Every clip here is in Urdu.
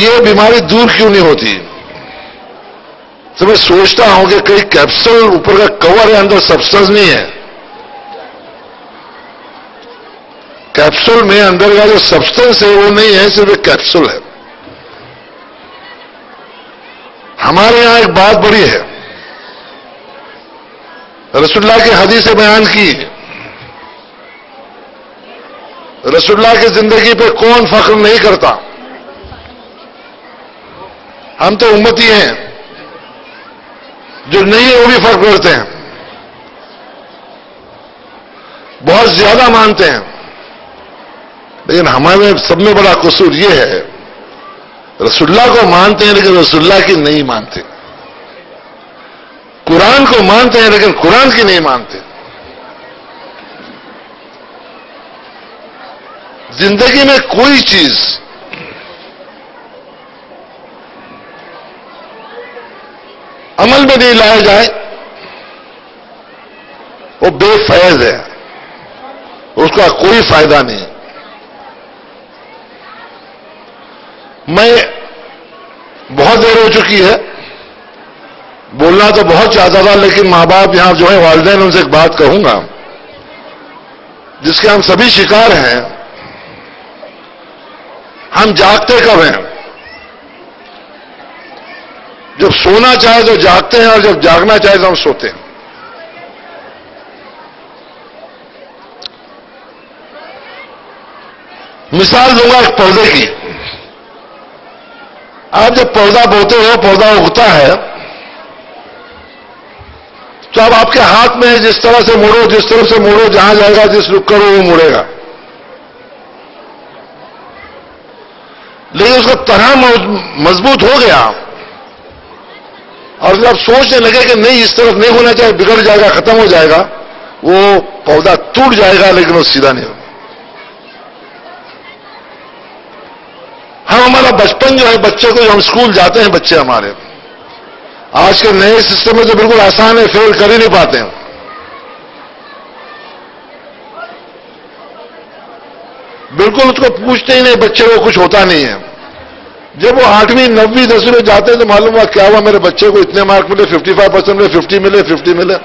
یہ بیماری دور کیوں نہیں ہوتی؟ تو میں سوچتا ہوں کہ کئی کیپسول اوپر کا کور ہے، اندر سبسٹنس نہیں ہے. کیپسول میں اندر کا جو سبسٹنس ہے وہ نہیں ہے، صرف ایک کیپسول ہے. ہمارے یہاں ایک بات بڑی ہے، رسول اللہ کی حدیث بیان کی. رسول اللہ کی زندگی پہ کون فخر نہیں کرتا؟ ہم تو امتی ہیں، جو نہیں ہے وہ بھی فخر کرتے ہیں، بہت زیادہ مانتے ہیں. لیکن ہمارے سب میں بڑا قصور یہ ہے، رسول اللہ کو مانتے ہیں لیکن رسول اللہ کی نہیں مانتے. قرآن کو مانتے ہیں لیکن قرآن کی نہیں مانتے. زندگی میں کوئی چیز عمل میں نہیں لایا جائے وہ بے فیض ہے، اس کا کوئی فائدہ نہیں. میں بہت دیر ہو چکی ہے، بولنا تو بہت چاہتا تھا، لیکن ماں باپ یہاں جو ہے والدین، ان سے ایک بات کہوں گا جس کے ہم سبھی شکار ہیں. ہم جاگتے کب ہیں؟ جب سونا چاہے تو جاگتے ہیں، اور جب جاگنا چاہے تو ہم سوتے ہیں. مثال دوں گا ایک پودے کی. آپ جب پودا بوتے ہو، پودا اگتا ہے، تو اب آپ کے ہاتھ میں ہے، جس طرح سے موڑو، جس طرح سے موڑو، جہاں جائے گا، جس رخ کرو وہ مڑے گا. لیکن اس کا طرح مضبوط ہو گیا، اور جب سوچنے لگے کہ نہیں اس طرف نہیں ہونا چاہیے، بگڑ جائے گا، ختم ہو جائے گا، وہ پودا ٹوٹ جائے گا لیکن وہ سیدھا نہیں ہوگا. ہمارا بچپن جو ہے، بچے کو جو ہم اسکول جاتے ہیں، بچے ہمارے آج کے نئے سسٹم میں تو بالکل آسان ہے، فیل کر ہی نہیں پاتے ہیں. بالکل اس کو پوچھتے ہی نہیں، بچے کو کچھ ہوتا نہیں ہے. جب وہ 8ویں 9ویں 10ویں میں جاتے ہیں تو معلوم ہوا کیا ہوا، میرے بچے کو اتنے مارک ملے، 55% ملے، 50 ملے، 50 ملے.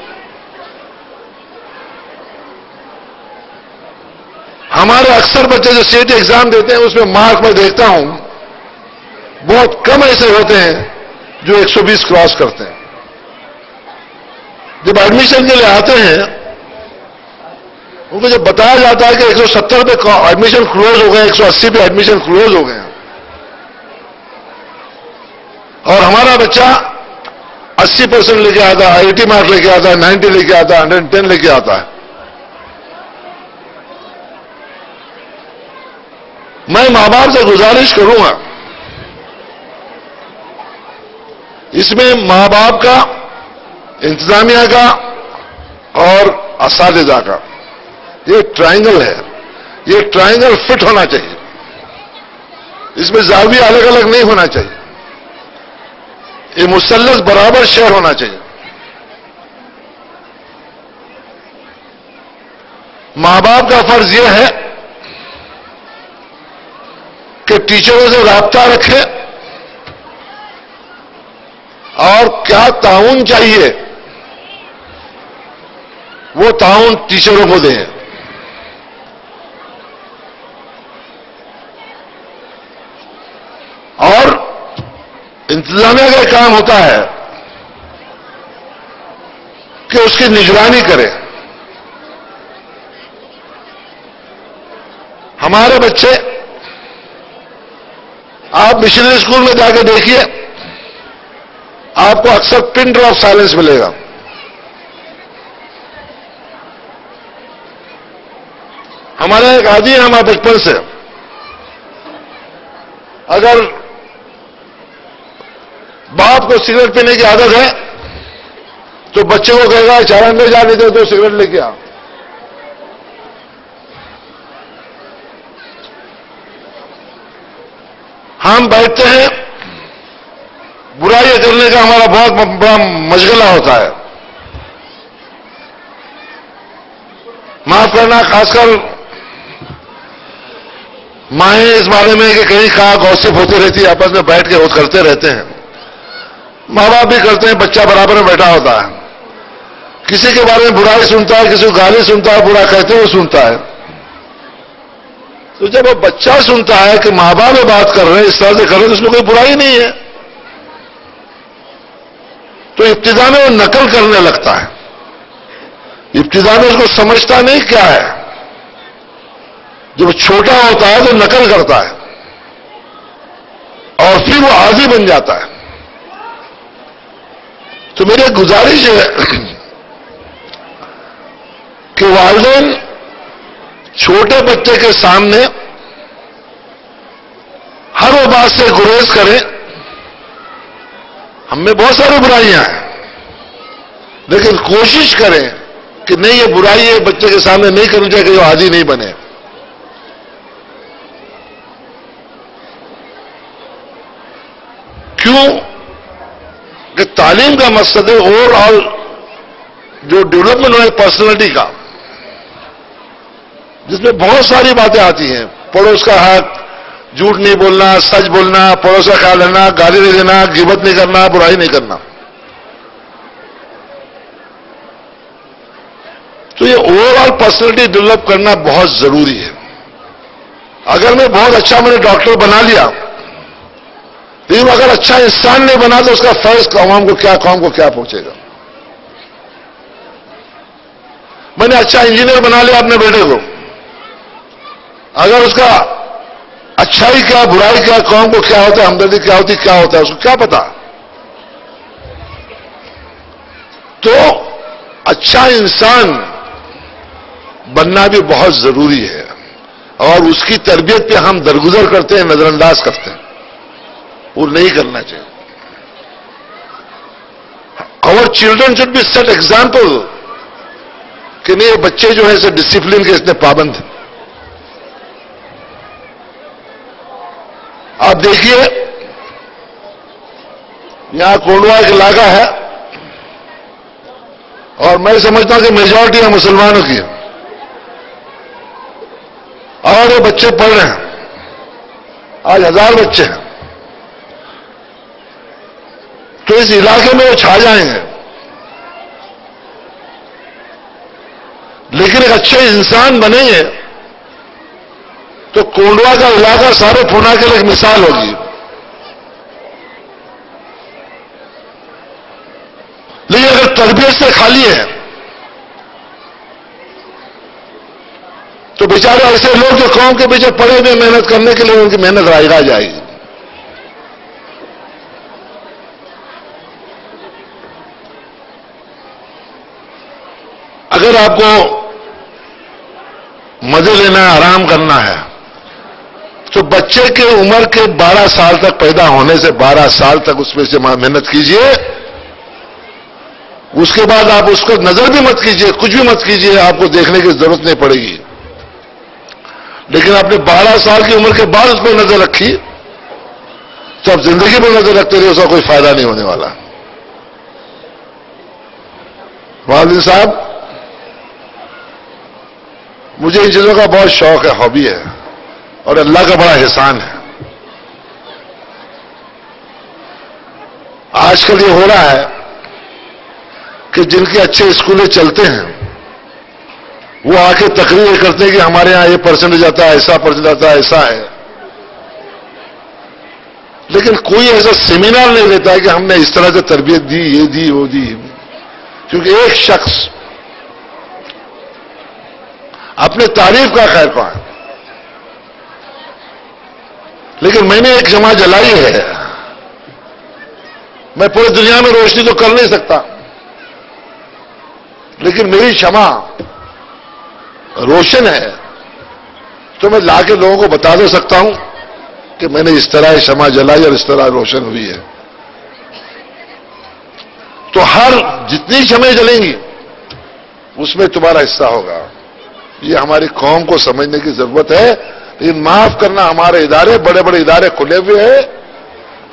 ہمارے اکثر بچے جو سیٹ ایگزام دیتے ہیں، اس میں مارک میں دیکھتا ہوں بہت کم ایسے ہوتے ہیں جو 120 کراس کرتے ہیں. جب ایڈمیشن کے لیے آتے ہیں، ان کو جب بتایا جاتا ہے کہ 170 پہ ایڈمیشن کلوز ہو گئے، 180 پہ ایڈمیشن کلوز ہو گئے ہیں، اور ہمارا بچہ 80% لے کے آتا ہے، 80 مارک لے کے آتا ہے، 90 لے کے آتا ہے، 110 لے کے آتا ہے. میں ماں باپ سے گزارش کروں گا، اس میں ماں باپ کا، انتظامیہ کا اور اساتذہ کا یہ ٹرائنگل ہے. یہ ٹرائنگل فٹ ہونا چاہیے، اس میں زاویہ الگ الگ نہیں ہونا چاہیے. یہ مثلث برابر شیئر ہونا چاہیے. ماں باپ کا فرض یہ ہے کہ ٹیچروں سے رابطہ رکھے، اور کیا تعاون چاہیے وہ تعاون ٹیچروں کو دیں. اور انتظامیہ کا کام ہوتا ہے کہ اس کی نگرانی کرے. ہمارے بچے، آپ مشنری اسکول میں جا کے دیکھیے، آپ کو اکثر پن ڈراپ سائلنس ملے گا. ہمارا ایک عادی ہے ہمارا بچپن سے، اگر باپ کو سگریٹ پینے کی عادت ہے تو بچے کو کہے گا چار اندر جا دیتے تو سگریٹ لے کے آ. ہم بیٹھتے ہیں، برائی کرنے کا ہمارا بہت بڑا مشغلہ ہوتا ہے. معاف کرنا، خاص کر مائیں اس بارے میں کہ کہیں کہاں گوسپ ہوتی رہتی ہے، آپس میں بیٹھ کے کرتے رہتے ہیں، ماں باپ بھی کرتے ہیں، بچہ برابر میں بیٹھا ہوتا ہے، کسی کے بارے میں برائی سنتا ہے، کسی کو گالی سنتا ہے، برا کہتے ہوئے سنتا ہے. تو جب وہ بچہ سنتا ہے کہ ماں باپ میں بات کر رہے ہیں، اس طرح سے کر رہے ہیں، تو اس میں کوئی برائی نہیں ہے. تو ابتدا میں وہ نقل کرنے لگتا ہے، ابتدا میں اس کو سمجھتا نہیں کیا ہے. جب چھوٹا ہوتا ہے تو نقل کرتا ہے اور پھر وہ عادی بن جاتا ہے. تو میری ایک گزارش ہے کہ والدین چھوٹے بچے کے سامنے ہر وہ بات سے گریز کریں. ہم میں بہت ساری برائیاں ہیں، لیکن کوشش کریں کہ نہیں، یہ برائی ہے بچے کے سامنے نہیں کرنی چاہیے کہ وہ عادی نہیں بنے. کیوں کہ تعلیم کا مقصد ہے اوور آل جو ڈیولپمنٹ ہے پرسنالٹی کا، جس میں بہت ساری باتیں آتی ہیں. پڑوس کا حق، جھوٹ نہیں بولنا، سچ بولنا، پڑوس کا خیال رکھنا، گالی نہیں دینا، غیبت نہیں کرنا، برائی نہیں کرنا. تو یہ اوور آل پرسنالٹی ڈیولپ کرنا بہت ضروری ہے. اگر میں بہت اچھا میں نے ڈاکٹر بنا لیا، لیکن اگر اچھا انسان نہیں بنا تو اس کا فیض قوم کو کیا پہنچے گا. میں نے اچھا انجینئر بنا لیا اپنے بیٹے کو، اگر اس کا اچھائی کیا، برائی کیا، قوم کو کیا ہوتا ہے، ہمدردی کیا ہوتا ہے، اس کو کیا پتا. تو اچھا انسان بننا بھی بہت ضروری ہے، اور اس کی تربیت پہ ہم درگزر کرتے ہیں، نظر انداز کرتے ہیں. وہ نہیں کرنا چاہیے. اور children should be set example کہ نہیں، یہ بچے جو ہے ڈسپلن کے اس میں پابند ہیں. آپ دیکھیے یہاں کونڈوا ایک علاقہ ہے، اور میں سمجھتا ہوں کہ میجورٹی ہے مسلمانوں کی، اور یہ بچے پڑھ رہے ہیں. آج 1000 بچے ہیں. تو اس علاقے میں وہ چھا جائیں گے، لیکن ایک اچھے انسان بنیں گے تو کونڈوا کا علاقہ سارے پونا کے لیے ایک مثال ہوگی. لیکن اگر تربیت سے خالی ہے تو بیچارے ایسے لوگ جو قوم کے پیچھے پڑے ہوئے محنت کرنے کے لیے، ان کی محنت رائگاں جائے گی. اگر آپ کو مزے لینا ہے، آرام کرنا ہے، تو بچے کے عمر کے 12 سال تک، پیدا ہونے سے 12 سال تک اس میں سے محنت کیجئے. اس کے بعد آپ اس کو نظر بھی مت کیجئے، کچھ بھی مت کیجئے، آپ کو دیکھنے کی ضرورت نہیں پڑے گی. لیکن آپ نے 12 سال کی عمر کے بعد اس پہ نظر رکھی تو اب زندگی پر نظر رکھتے رہے، اس کا کوئی فائدہ نہیں ہونے والا. والد صاحب، مجھے ان چیزوں کا بہت شوق ہے، ہابی ہے، اور اللہ کا بڑا احسان ہے. آج کل یہ ہو رہا ہے کہ جن کے اچھے اسکولیں چلتے ہیں وہ آ کے تقریر کرتے ہیں کہ ہمارے یہاں یہ پرسنٹیج آتا ہے، ایسا پرسنٹیج آتا ہے، ایسا ہے. لیکن کوئی ایسا سیمینار نہیں لیتا ہے کہ ہم نے اس طرح سے تربیت دی، یہ دی، وہ دی. کیونکہ ایک شخص اپنے تعریف کا خیر خواہ ہے، لیکن میں نے ایک شمع جلائی ہے. میں پوری دنیا میں روشنی تو کر نہیں سکتا، لیکن میری شمع روشن ہے تو میں لا کے لوگوں کو بتا دے سکتا ہوں کہ میں نے اس طرح شمع جلائی اور اس طرح روشن ہوئی ہے. تو ہر جتنی شمعیں جلیں گی اس میں تمہارا حصہ ہوگا. یہ ہماری قوم کو سمجھنے کی ضرورت ہے. لیکن معاف کرنا، ہمارے ادارے، بڑے بڑے ادارے کھلے ہوئے ہیں،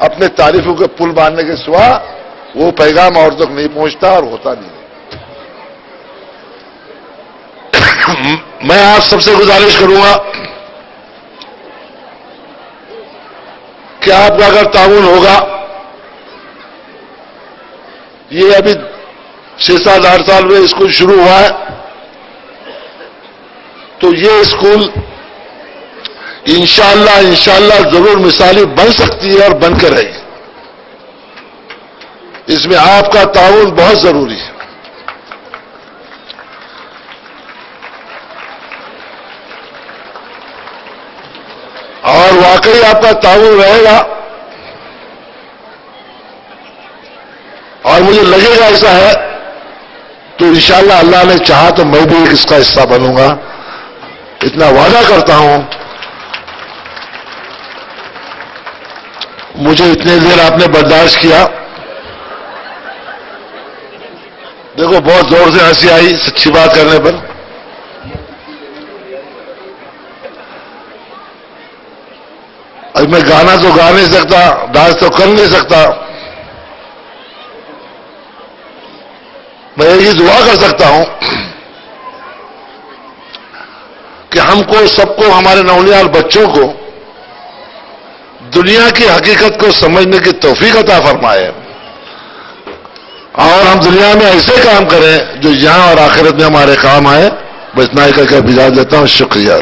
اپنے تعریفوں کے پل باندھنے کے سوا وہ پیغام اور تک نہیں پہنچتا اور ہوتا نہیں. میں آپ سب سے گزارش کروں گا کہ آپ کا اگر تعاون ہوگا، یہ ابھی 6-7-8 سال میں اسکول شروع ہوا ہے، تو یہ اسکول انشاءاللہ ضرور مثالی بن سکتی ہے اور بن کے رہے گی۔ اس میں آپ کا تعاون بہت ضروری ہے۔ اور واقعی آپ کا تعاون رہے گا، اور مجھے لگے گا ایسا ہے، تو انشاءاللہ اللہ نے چاہا تو میں بھی اس کا حصہ بنوں گا، اتنا وعدہ کرتا ہوں۔ مجھے اتنے دیر آپ نے برداشت کیا، دیکھو بہت زور سے ہنسی آئی سچی بات کرنے پر۔ اب میں گانا تو گا نہیں سکتا، ڈانس تو کر نہیں سکتا، میں یہی دعا کر سکتا ہوں کہ ہم کو سب کو، ہمارے نونیال بچوں کو دنیا کی حقیقت کو سمجھنے کی توفیق عطا فرمائے، اور ہم دنیا میں ایسے کام کریں جو یہاں اور آخرت میں ہمارے کام آئے۔ بس اتنا ہی کر کے اجازت لیتا ہوں، شکریہ۔